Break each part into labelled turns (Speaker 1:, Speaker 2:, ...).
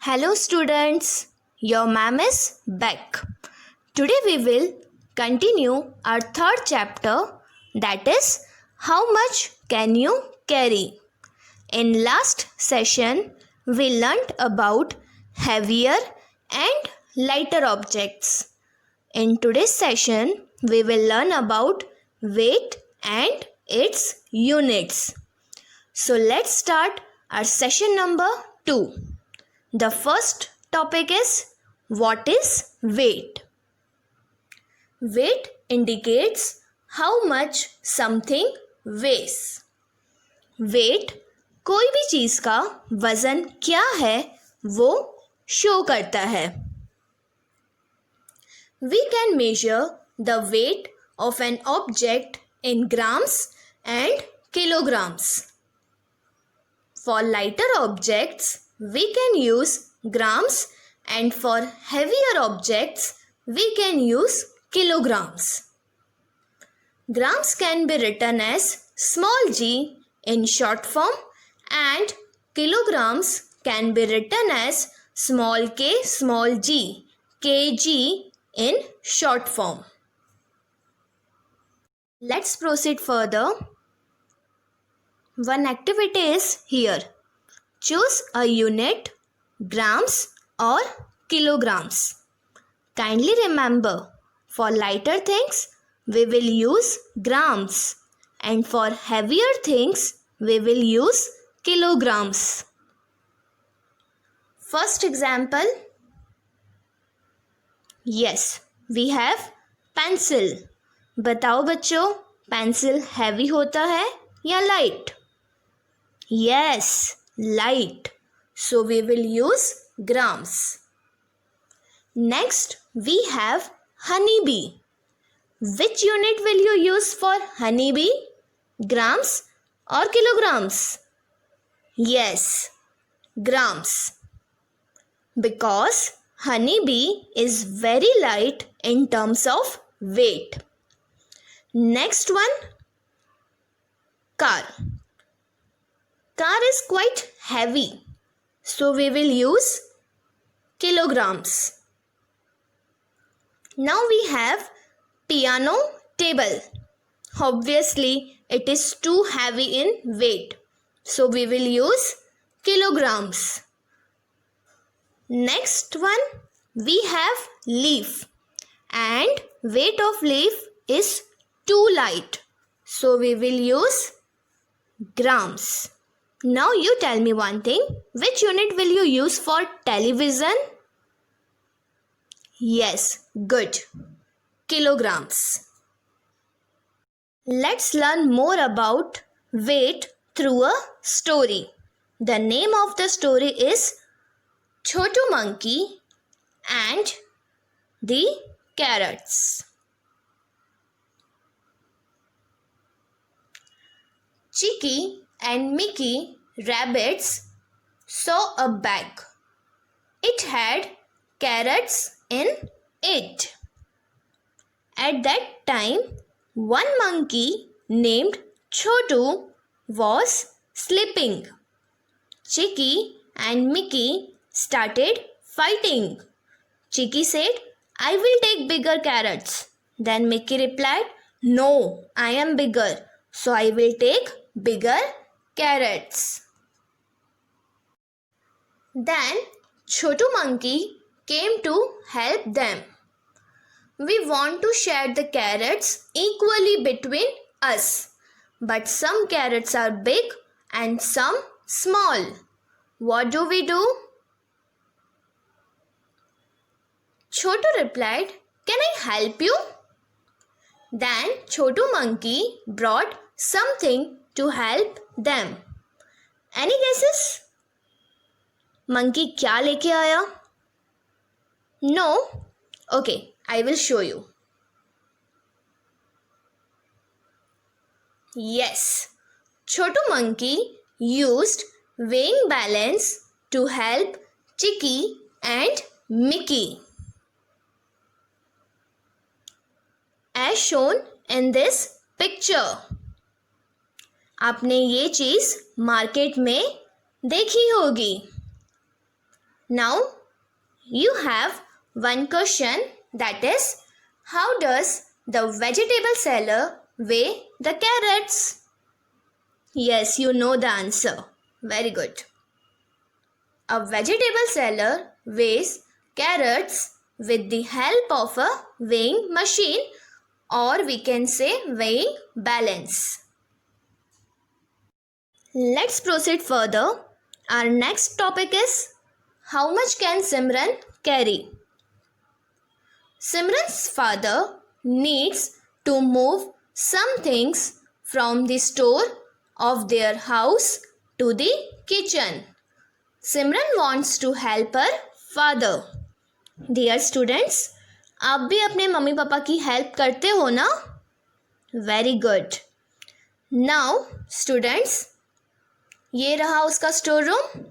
Speaker 1: Hello students, your ma'am is back. Today we will continue our third chapter, that is how much can you carry. In last session we learnt about heavier and lighter objects. In today's session we will learn about weight and its units. So let's start our session number 2. The first topic is what is weight? Weight indicates how much something weighs. Weight कोई भी चीज़ का वज़न क्या है वो show करता है. We can measure the weight of an object in grams and kilograms. For lighter objects, we can use grams, and for heavier objects we can use kilograms. Grams can be written as small g in short form and kilograms can be written as small k small g kg in short form. Let's proceed further. One activity is here. Choose a unit, grams or kilograms. Kindly remember, for lighter things we will use grams and for heavier things we will use kilograms. First example. Yes, we have pencil. बताओ बच्चों, pencil heavy होता है या light? Yes, light. So we will use grams. Next, we have honeybee. Which unit will you use for honeybee? Grams or kilograms? Yes, grams. Because honeybee is very light in terms of weight. Next one, car. Car is quite heavy, so we will use kilograms. Now we have piano table. Obviously, it is too heavy in weight, so we will use kilograms. Next one, we have leaf, and weight of leaf is too light, so we will use grams. Now you tell me one thing, which unit will you use for television? Yes, good. Kilograms. Let's learn more about weight through a story. The name of the story is Chotu Monkey and the Carrots. Chicky and Mickey rabbits saw a bag. It had carrots in it. At that time, one monkey named Chotu was sleeping. Chicky and Mickey started fighting. Chicky said, "I will take bigger carrots." Then Mickey replied, "No, I am bigger, so I will take bigger carrots." Then Chotu Monkey came to help them. "We want to share the carrots equally between us, but some carrots are big and some small. What do we do?" Chotu replied, "Can I help you?" Then Chotu Monkey brought something to help them. Any guesses? Monkey क्या लेके आया? No? Okay, I will show you. Yes, Chotu Monkey used weighing balance to help Chicky and Mickey. As shown in this picture. आपने ये चीज़ market में देखी होगी. Now you have one question, that is, how does the vegetable seller weigh the carrots? Yes, you know the answer. Very good. A vegetable seller weighs carrots with the help of a weighing machine, or we can say weighing balance. Let's proceed further. Our next topic is, how much can Simran carry? Simran's father needs to move some things from the store of their house to the kitchen. Simran wants to help her father. Dear students, आप भी अपने mummy papa की help करते हो ना? Very good. Now, students, ये रहा उसका store room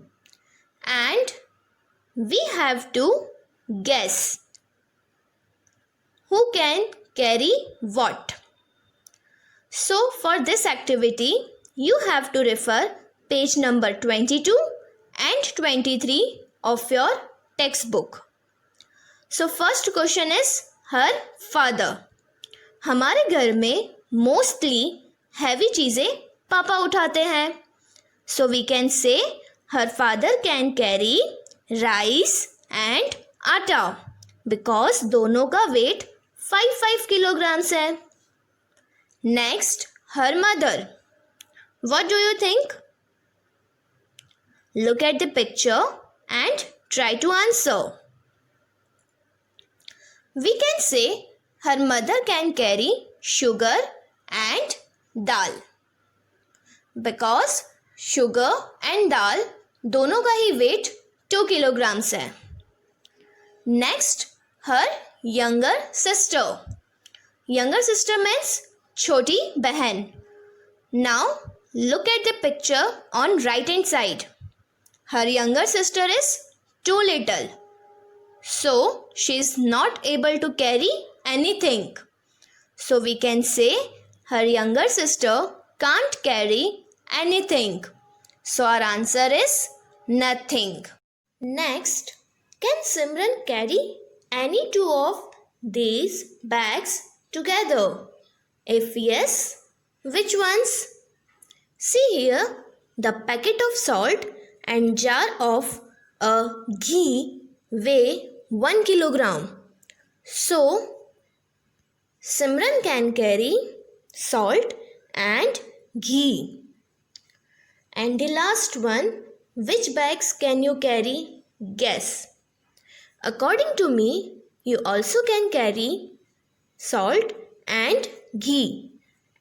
Speaker 1: and we have to guess who can carry what. So for this activity, you have to refer page number 22 and 23 of your textbook. So first question is her father. हमारे घर में mostly heavy चीज़ें पापा उठाते हैं. So we can say her father can carry rice and आटा because दोनों का weight 5 kilograms है. Next, her mother. What do you think? Look at the picture and try to answer. We can say her mother can carry sugar and dal because sugar and dal दोनों का ही weight 2 kilograms है. Next, her younger sister. Younger sister means छोटी बहन. Now look at the picture on right hand side. Her younger sister is too little, so she is not able to carry anything. So we can say her younger sister can't carry anything. So our answer is nothing. Next, can Simran carry any two of these bags together? If yes, which ones? See here, the packet of salt and jar of ghee weigh 1 kilogram. So, Simran can carry salt and ghee. And the last one, which bags can you carry? Guess. According to me, you also can carry salt and ghee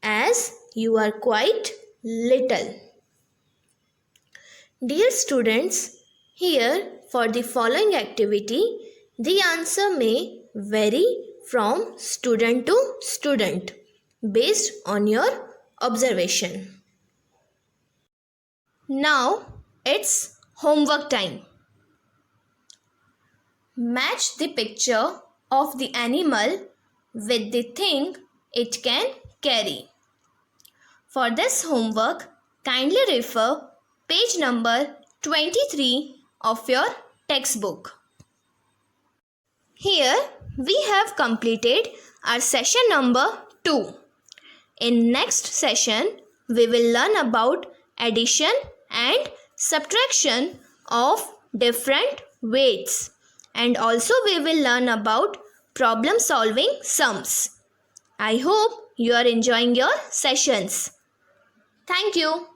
Speaker 1: as you are quite little. Dear students, here for the following activity, the answer may vary from student to student based on your observation. Now it's homework time. Match the picture of the animal with the thing it can carry. For this homework, kindly refer page number 23 of your textbook. Here we have completed our session number 2. In next session, we will learn about addition and subtraction of different weights, and also we will learn about problem solving sums. I hope you are enjoying your sessions. Thank you.